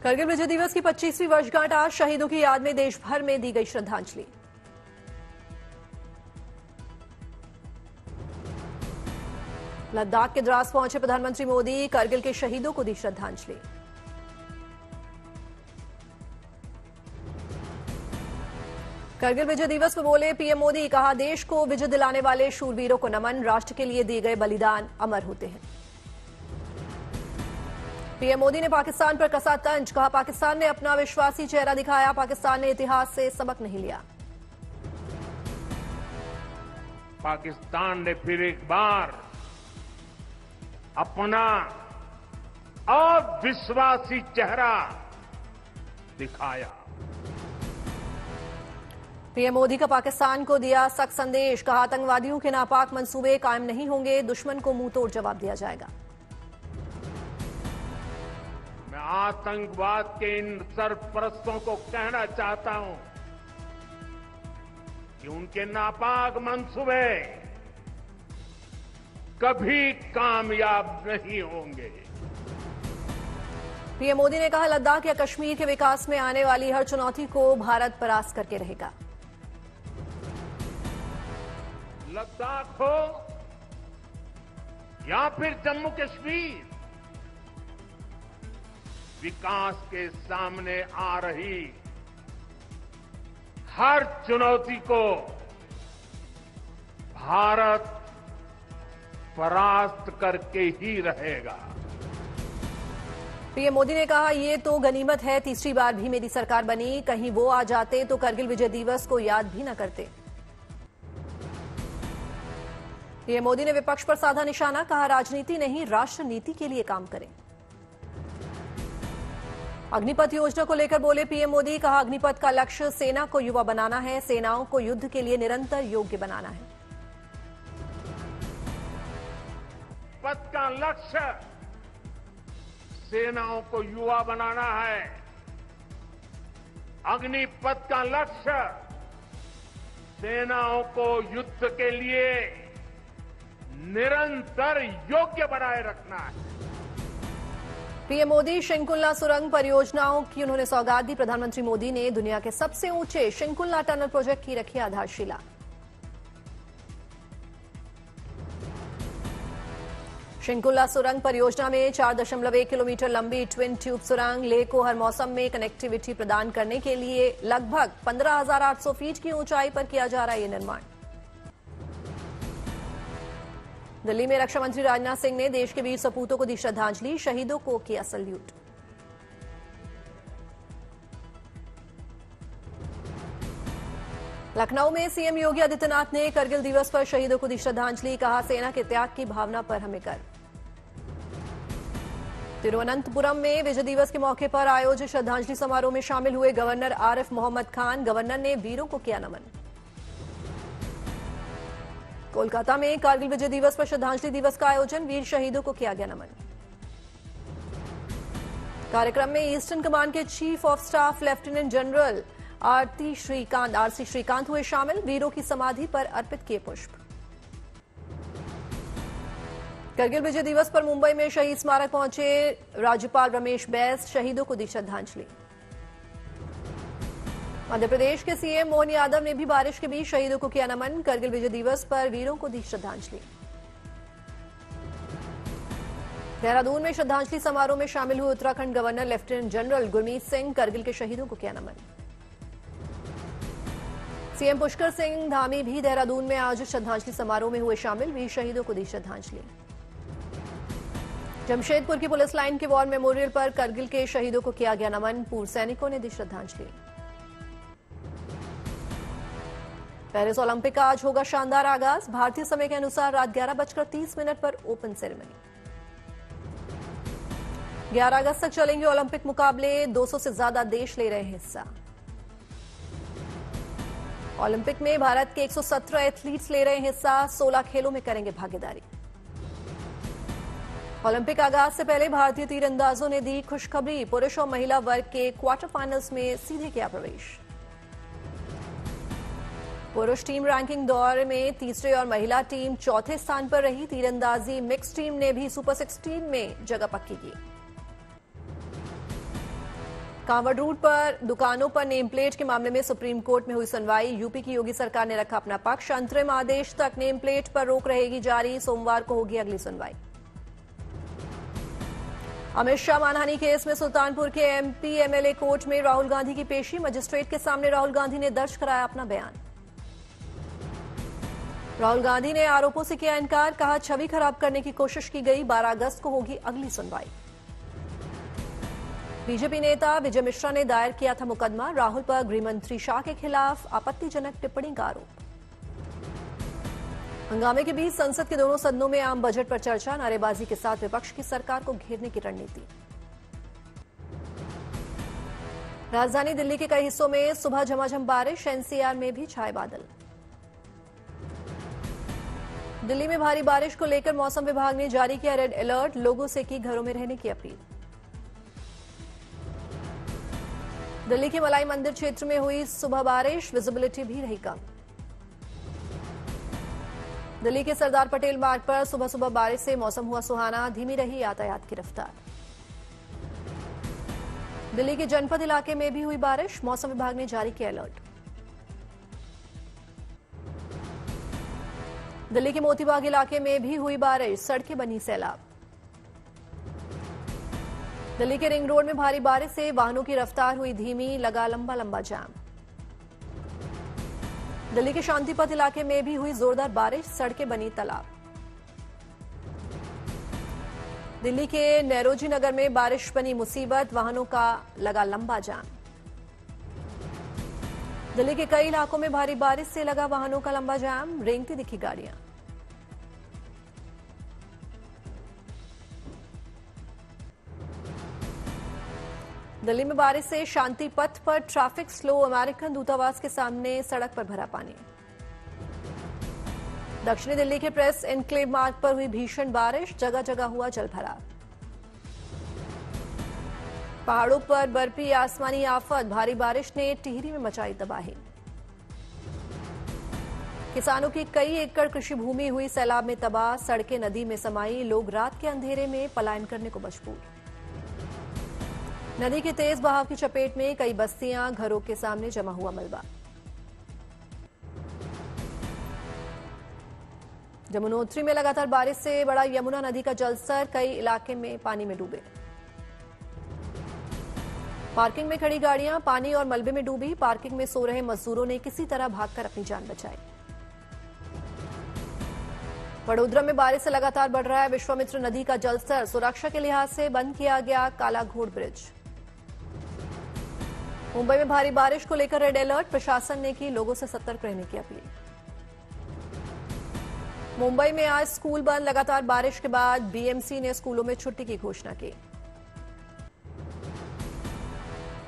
करगिल विजय दिवस की 25वीं वर्षगांठ आज शहीदों की याद में देश भर में दी गई श्रद्धांजलि। लद्दाख के द्रास पहुंचे प्रधानमंत्री मोदी, करगिल के शहीदों को दी श्रद्धांजलि। करगिल विजय दिवस पर बोले पीएम मोदी, कहा देश को विजय दिलाने वाले शूरवीरों को नमन, राष्ट्र के लिए दिए गए बलिदान अमर होते हैं। पीएम मोदी ने पाकिस्तान पर कसा तंज, कहा पाकिस्तान ने अपना विश्वासी चेहरा दिखाया, पाकिस्तान ने इतिहास से सबक नहीं लिया। पाकिस्तान ने फिर एक बार अपना अविश्वासी चेहरा दिखाया। पीएम मोदी का पाकिस्तान को दिया सख्त संदेश, कहा आतंकवादियों के नापाक मंसूबे कायम नहीं होंगे, दुश्मन को मुंह तोड़ जवाब दिया जाएगा। मैं आतंकवाद के इन सरपरस्तों को कहना चाहता हूं कि उनके नापाक मंसूबे कभी कामयाब नहीं होंगे। पीएम मोदी ने कहा लद्दाख या कश्मीर के विकास में आने वाली हर चुनौती को भारत परास्त करके रहेगा। लद्दाख हो या फिर जम्मू कश्मीर, विकास के सामने आ रही हर चुनौती को भारत परास्त करके ही रहेगा। पीएम मोदी ने कहा ये तो गनीमत है, तीसरी बार भी मेरी सरकार बनी, कहीं वो आ जाते तो करगिल विजय दिवस को याद भी न करते। पीएम मोदी ने विपक्ष पर साधा निशाना, कहा राजनीति नहीं राष्ट्र नीति के लिए काम करें। अग्निपथ योजना को लेकर बोले पीएम मोदी, कहा अग्निपथ का लक्ष्य सेना को युवा बनाना है, सेनाओं को युद्ध के लिए निरंतर योग्य बनाना है। पथ का लक्ष्य सेनाओं को युवा बनाना है। अग्निपथ का लक्ष्य सेनाओं को युद्ध के लिए निरंतर योग्य बनाए रखना है। पीएम मोदी शिंकुल्ला सुरंग परियोजनाओं की उन्होंने सौगात दी, प्रधानमंत्री मोदी ने दुनिया के सबसे ऊंचे शिंकुल्ला टनल प्रोजेक्ट की रखी आधारशिला। शिंकुल्ला सुरंग परियोजना में 4.1 किलोमीटर लंबी ट्विन ट्यूब सुरंग लेह को हर मौसम में कनेक्टिविटी प्रदान करने के लिए लगभग 15,800 फीट की ऊंचाई पर किया जा रहा है ये निर्माण। दिल्ली में रक्षा मंत्री राजनाथ सिंह ने देश के वीर सपूतों को दी श्रद्धांजलि, शहीदों को किया सैल्यूट। लखनऊ में सीएम योगी आदित्यनाथ ने करगिल दिवस पर शहीदों को दी श्रद्धांजलि, कहा सेना के त्याग की भावना पर हमें गर्व। तिरुवनंतपुरम में विजय दिवस के मौके पर आयोजित श्रद्धांजलि समारोह में शामिल हुए गवर्नर आरिफ मोहम्मद खान, गवर्नर ने वीरों को किया नमन। कोलकाता में कारगिल विजय दिवस पर श्रद्धांजलि दिवस का आयोजन, वीर शहीदों को किया गया नमन। कार्यक्रम में ईस्टर्न कमांड के chief of staff lieutenant general RC Srikanth हुए शामिल, वीरों की समाधि पर अर्पित किए पुष्प। करगिल विजय दिवस पर मुंबई में शहीद स्मारक पहुंचे राज्यपाल रमेश बैस, शहीदों को दी श्रद्धांजलि। मध्य प्रदेश के सीएम मोहन यादव ने भी बारिश के बीच शहीदों को किया नमन, करगिल विजय दिवस पर वीरों को दी श्रद्धांजलि। देहरादून में श्रद्धांजलि समारोह में शामिल हुए Uttarakhand governor lieutenant general Gurmeet Singh, Kargil के शहीदों को किया नमन। सीएम पुष्कर सिंह धामी भी देहरादून में आयोजित श्रद्धांजलि समारोह में हुए शामिल, वीर शहीदों को दी श्रद्धांजलि। जमशेदपुर की पुलिस लाइन के वॉर मेमोरियल पर करगिल के शहीदों को किया गया नमन, पूर्व सैनिकों ने दी श्रद्धांजलि। पेरिस ओलंपिक का आज होगा शानदार आगाज, भारतीय समय के अनुसार रात 11:30 पर ओपन सेरेमनी। 11 अगस्त तक चलेंगे ओलंपिक मुकाबले, 200 से ज्यादा देश ले रहे हैं हिस्सा। ओलंपिक में भारत के 117 एथलीट्स ले रहे हैं हिस्सा, 16 खेलों में करेंगे भागीदारी। ओलंपिक आगाज से पहले भारतीय तीरंदाजों ने दी खुशखबरी, पुरुष और महिला वर्ग के क्वार्टर फाइनल्स में सीधे किया प्रवेश। पुरुष टीम रैंकिंग दौर में तीसरे और महिला टीम चौथे स्थान पर रही, तीरंदाजी मिक्स टीम ने भी सुपर 16 में जगह पक्की की। कांवड़ रूट पर दुकानों पर नेम प्लेट के मामले में सुप्रीम कोर्ट में हुई सुनवाई। यूपी की योगी सरकार ने रखा अपना पक्ष। अंतरिम आदेश तक नेम प्लेट पर रोक रहेगी जारी। सोमवार को होगी अगली सुनवाई। अमित शाह मानहानि केस में सुल्तानपुर के एमपी एमएलए कोर्ट में राहुल गांधी की पेशी। मजिस्ट्रेट के सामने राहुल गांधी ने दर्ज कराया अपना बयान। राहुल गांधी ने आरोपों से किया इनकार। कहा छवि खराब करने की कोशिश की गई। 12 अगस्त को होगी अगली सुनवाई। बीजेपी नेता विजय मिश्रा ने दायर किया था मुकदमा। राहुल पर गृहमंत्री शाह के खिलाफ आपत्तिजनक टिप्पणी का आरोप। हंगामे के बीच संसद के दोनों सदनों में आम बजट पर चर्चा। नारेबाजी के साथ विपक्ष की सरकार को घेरने की रणनीति। राजधानी दिल्ली के कई हिस्सों में सुबह झमाझम बारिश। एनसीआर में भी छाए बादल। दिल्ली में भारी बारिश को लेकर मौसम विभाग ने जारी किया रेड अलर्ट। लोगों से की घरों में रहने की अपील। दिल्ली के मलाई मंदिर क्षेत्र में हुई सुबह बारिश। विजिबिलिटी भी रही कम। दिल्ली के सरदार पटेल मार्ग पर सुबह सुबह बारिश से मौसम हुआ सुहाना। धीमी रही यातायात की रफ्तार। दिल्ली के जनपद इलाके में भी हुई बारिश। मौसम विभाग ने जारी किया अलर्ट। दिल्ली के मोतीबाग इलाके में भी हुई बारिश। सड़कें बनी सैलाब। दिल्ली के रिंग रोड में भारी बारिश से वाहनों की रफ्तार हुई धीमी। लगा लंबा लंबा जाम। दिल्ली के शांतिपथ इलाके में भी हुई जोरदार बारिश। सड़कें बनी तालाब। दिल्ली के नेरोजी नगर में बारिश बनी मुसीबत। वाहनों का लगा लंबा जाम। दिल्ली के कई इलाकों में भारी बारिश से लगा वाहनों का लंबा जाम। रेंगती दिखी गाड़ियां। दिल्ली में बारिश से शांति पथ पर ट्रैफिक स्लो। अमेरिकन दूतावास के सामने सड़क पर भरा पानी। दक्षिणी दिल्ली के प्रेस एनक्लेव मार्ग पर हुई भीषण बारिश। जगह जगह हुआ जलभराव। पहाड़ों पर बर्फी आसमानी आफत। भारी बारिश ने टिहरी में मचाई तबाही। किसानों की कई एकड़ कृषि भूमि हुई सैलाब में तबाह। सड़कें नदी में समाई। लोग रात के अंधेरे में पलायन करने को मजबूर। नदी के तेज बहाव की चपेट में कई बस्तियां। घरों के सामने जमा हुआ मलबा। जमुनोत्री में लगातार बारिश से बढ़ा यमुना नदी का जलस्तर। कई इलाके में पानी में डूबे। पार्किंग में खड़ी गाड़ियां पानी और मलबे में डूबी। पार्किंग में सो रहे मजदूरों ने किसी तरह भागकर अपनी जान बचाई। वडोदरा में बारिश से लगातार बढ़ रहा है विश्वामित्र नदी का जलस्तर। सुरक्षा के लिहाज से बंद किया गया काला घोड़ ब्रिज। मुंबई में भारी बारिश को लेकर रेड अलर्ट। प्रशासन ने की लोगों से सतर्क रहने की अपील। मुंबई में आज स्कूल बंद। लगातार बारिश के बाद बीएमसी ने स्कूलों में छुट्टी की घोषणा की।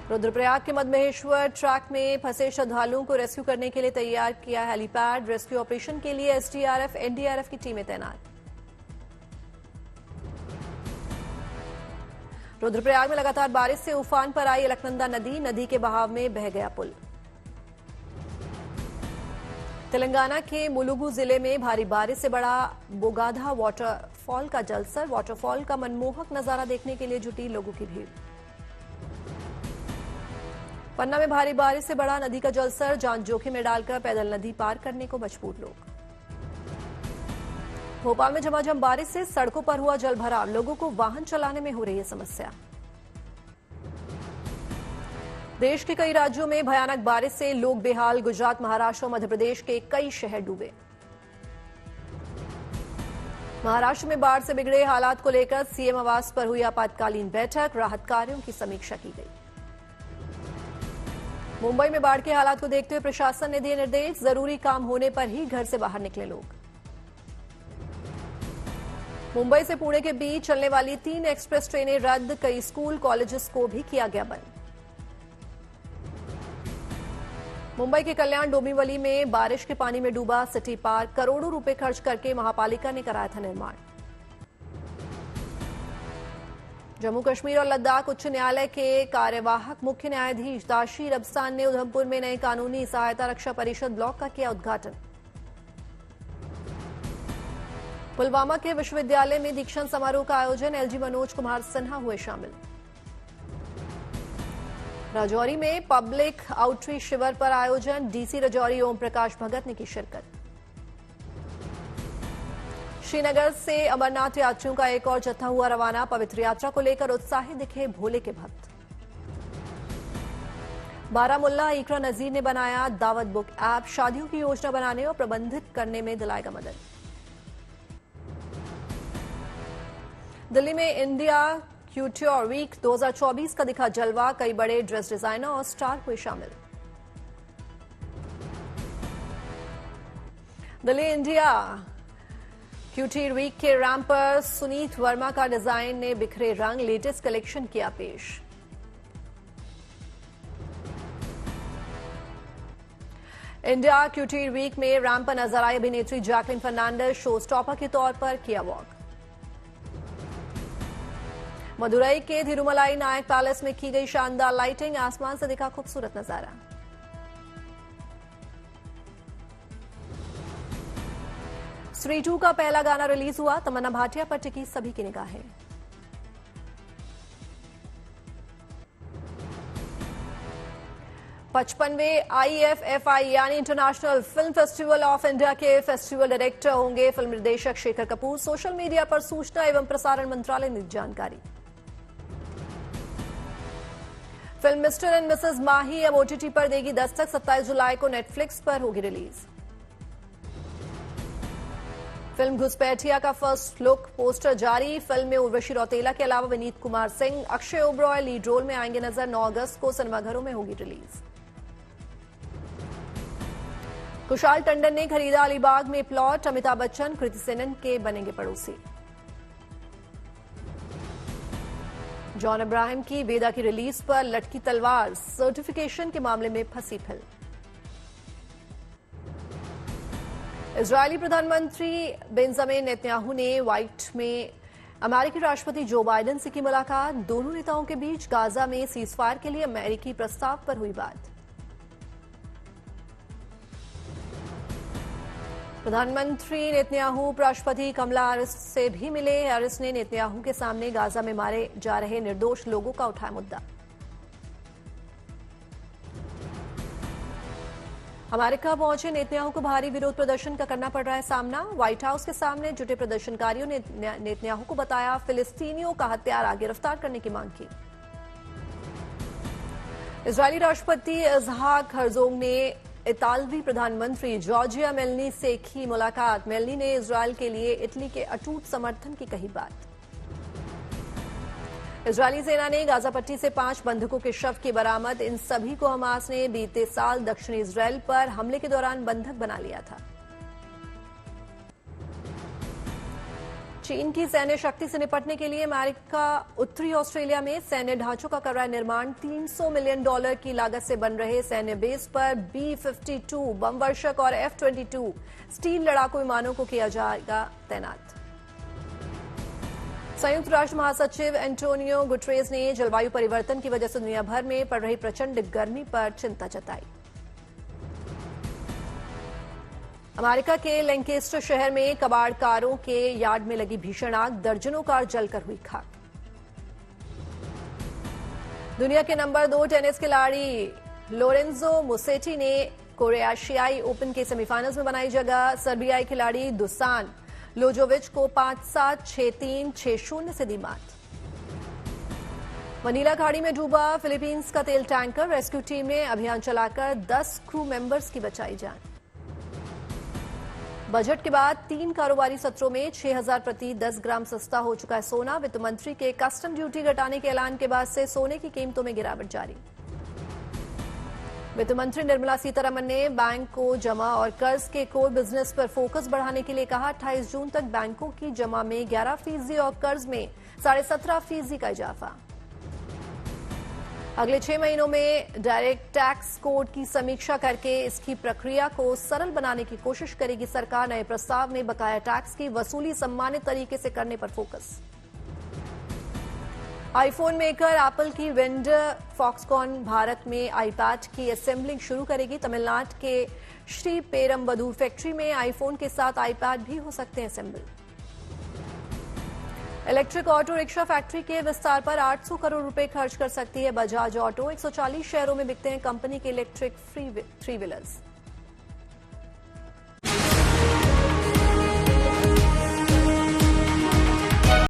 रुद्रप्रयाग के मधमहेश्वर ट्रैक में फंसे श्रद्धालुओं को रेस्क्यू करने के लिए तैयार किया हेलीपैड। रेस्क्यू ऑपरेशन के लिए एसडीआरएफ एनडीआरएफ की टीमें तैनात। रुद्रप्रयाग में लगातार बारिश से उफान पर आई अलकनंदा नदी। नदी के बहाव में बह गया पुल। तेलंगाना के मुलुगु जिले में भारी बारिश से बढ़ा बोगाधा वाटरफॉल का जलस्तर। वाटरफॉल का मनमोहक नजारा देखने के लिए जुटी लोगों की भीड़। पन्ना में भारी बारिश से बढ़ा नदी का जलस्तर। जान जोखिम में डालकर पैदल नदी पार करने को मजबूर लोग। भोपाल में झमाझम बारिश से सड़कों पर हुआ जलभराव। लोगों को वाहन चलाने में हो रही है समस्या। देश के कई राज्यों में भयानक बारिश से लोग बेहाल। गुजरात, महाराष्ट्र और मध्य प्रदेश के कई शहर डूबे। महाराष्ट्र में बाढ़ से बिगड़े हालात को लेकर सीएम आवास पर हुई आपातकालीन बैठक। राहत कार्यों की समीक्षा की गई। मुंबई में बाढ़ के हालात को देखते हुए प्रशासन ने दिए निर्देश। जरूरी काम होने पर ही घर से बाहर निकले लोग। मुंबई से पुणे के बीच चलने वाली 3 एक्सप्रेस ट्रेनें रद्द। कई स्कूल कॉलेजेस को भी किया गया बंद। मुंबई के कल्याण डोंबिवली में बारिश के पानी में डूबा सिटी पार्क। करोड़ों रुपए खर्च करके महापालिका ने कराया था निर्माण। जम्मू कश्मीर और लद्दाख उच्च न्यायालय के कार्यवाहक मुख्य न्यायाधीश दाशीर अफसान ने उधमपुर में नए कानूनी सहायता रक्षा परिषद ब्लॉक का किया उद्घाटन। पुलवामा के विश्वविद्यालय में दीक्षांत समारोह का आयोजन। एलजी मनोज कुमार सिन्हा हुए शामिल। राजौरी में पब्लिक आउटरीच शिविर पर आयोजन, डीसी राजौरी ओम प्रकाश भगत ने की शिरकत। श्रीनगर से अमरनाथ यात्रियों का एक और जत्था हुआ रवाना, पवित्र यात्रा को लेकर उत्साहित दिखे भोले के भक्त। बारामुल्ला इकरा नजीर ने बनाया दावत बुक ऐप, शादियों की योजना बनाने और प्रबंधित करने में दिलाएगा मदद। दिल्ली में इंडिया क्यूट्योर वीक 2024 का दिखा जलवा, कई बड़े ड्रेस डिजाइनर और स्टार हुए शामिल। दिल्ली इंडिया क्यूट्योर वीक के रैंप पर सुनीत वर्मा का डिजाइन ने बिखरे रंग, लेटेस्ट कलेक्शन किया पेश। इंडिया क्यूट्योर वीक में रैंप पर नजर आई अभिनेत्री जैकलिन फर्नांडिस, शो स्टॉपर के तौर पर किया वॉक। मदुरई के थिरुमलाई नायक पैलेस में की गई शानदार लाइटिंग, आसमान से दिखा खूबसूरत नजारा। स्त्री 2 का पहला गाना रिलीज हुआ, तमन्ना भाटिया पर टिकी सभी की निगाहें। पचपनवें IFFI यानी international film festival of India के फेस्टिवल डायरेक्टर होंगे फिल्म निर्देशक शेखर कपूर, सोशल मीडिया पर सूचना एवं प्रसारण मंत्रालय ने जानकारी। फिल्म मिस्टर एंड मिसेस माही अब OTT पर देगी दस्तक, 27 जुलाई को नेटफ्लिक्स पर होगी रिलीज। फिल्म घुसपैठिया का फर्स्ट लुक पोस्टर जारी, फिल्म में उर्वशी रौतेला के अलावा विनीत कुमार सिंह, अक्षय ओबरॉय लीड रोल में आएंगे नजर, 9 अगस्त को सिनेमाघरों में होगी रिलीज। कुशाल टंडन ने खरीदा अलीबाग में प्लॉट, अमिताभ बच्चन कृति सेनन के बनेंगे पड़ोसी। जॉन अब्राहम की वेदा की रिलीज पर लटकी तलवार, सर्टिफिकेशन के मामले में फंसी फिल्म। इजरायली प्रधानमंत्री बेंजामिन नेतन्याहू ने व्हाइट में अमेरिकी राष्ट्रपति जो बाइडेन से की मुलाकात, दोनों नेताओं के बीच गाजा में सीजफायर के लिए अमेरिकी प्रस्ताव पर हुई बात। प्रधानमंत्री नेतन्याहू उपराष्ट्रपति कमला हैरिस से भी मिले, हैरिस ने नेतन्याहू के सामने गाजा में मारे जा रहे निर्दोष लोगों का उठाया मुद्दा। अमेरिका पहुंचे नेतन्याहू को भारी विरोध प्रदर्शन का करना पड़ रहा है सामना, व्हाइट हाउस के सामने जुटे प्रदर्शनकारियों ने नेतन्याहू को बताया फिलिस्तीनियों का हत्यारा, गिरफ्तार करने की मांग की। इजरायली राष्ट्रपति इसहाक हर्जोग ने इतालवी प्रधानमंत्री जॉर्जिया मेलोनी से की मुलाकात, मेलोनी ने इजरायल के लिए इटली के अटूट समर्थन की कही बात। इजरायली सेना ने गाजा पट्टी से 5 बंधकों के शव की बरामद, इन सभी को हमास ने बीते साल दक्षिणी इजरायल पर हमले के दौरान बंधक बना लिया था। चीन की सैन्य शक्ति से निपटने के लिए अमेरिका उत्तरी ऑस्ट्रेलिया में सैन्य ढांचों का कर रहा है निर्माण, $300 मिलियन की लागत से बन रहे सैन्य बेस पर B-52 बम वर्षक और F-22 स्टील लड़ाकू विमानों को किया जाएगा तैनात। संयुक्त राष्ट्र महासचिव एंटोनियो गुटरेस ने जलवायु परिवर्तन की वजह से दुनिया भर में पड़ रही प्रचंड गर्मी पर चिंता जताई। अमेरिका के लैंकेस्टर शहर में कबाड़ कारों के यार्ड में लगी भीषण आग, दर्जनों कार जलकर हुई खाक। दुनिया के नंबर 2 टेनिस खिलाड़ी लोरेंजो मुसेटी ने क्रोएशियाई ओपन के सेमीफाइनल्स में बनाई जगह, सर्बियाई खिलाड़ी दुसान लोजोविच को 5-7, 6-3, 6-0 से दी मात। मनीला खाड़ी में डूबा फिलीपींस का तेल टैंकर, रेस्क्यू टीम ने अभियान चलाकर 10 क्रू मेंबर्स की बचाई जान। बजट के बाद 3 कारोबारी सत्रों में 6,000 प्रति 10 ग्राम सस्ता हो चुका है सोना, वित्त मंत्री के कस्टम ड्यूटी घटाने के ऐलान के बाद से सोने की कीमतों में गिरावट जारी। वित्त मंत्री निर्मला सीतारमण ने बैंक को जमा और कर्ज के कोर बिजनेस पर फोकस बढ़ाने के लिए कहा, 28 जून तक बैंकों की जमा में 11% और कर्ज में 17.5% का इजाफा। अगले 6 महीनों में डायरेक्ट टैक्स कोड की समीक्षा करके इसकी प्रक्रिया को सरल बनाने की कोशिश करेगी सरकार। नए प्रस्ताव में बकाया टैक्स की वसूली सम्मानित तरीके से करने पर फोकस। आईफोन मेकर एप्पल की वेंडर फॉक्सकॉन भारत में आईपैड की असेंबलिंग शुरू करेगी। तमिलनाडु के श्री पेरम्बदूर फैक्ट्री में आईफोन के साथ आईपैड भी हो सकते हैं assemble. Electric auto rickshaw factory के विस्तार पर 800 करोड़ रुपए खर्च कर सकती है बजाज ऑटो। 140 शहरों में बिकते हैं कंपनी के इलेक्ट्रिक थ्री व्हीलर्स।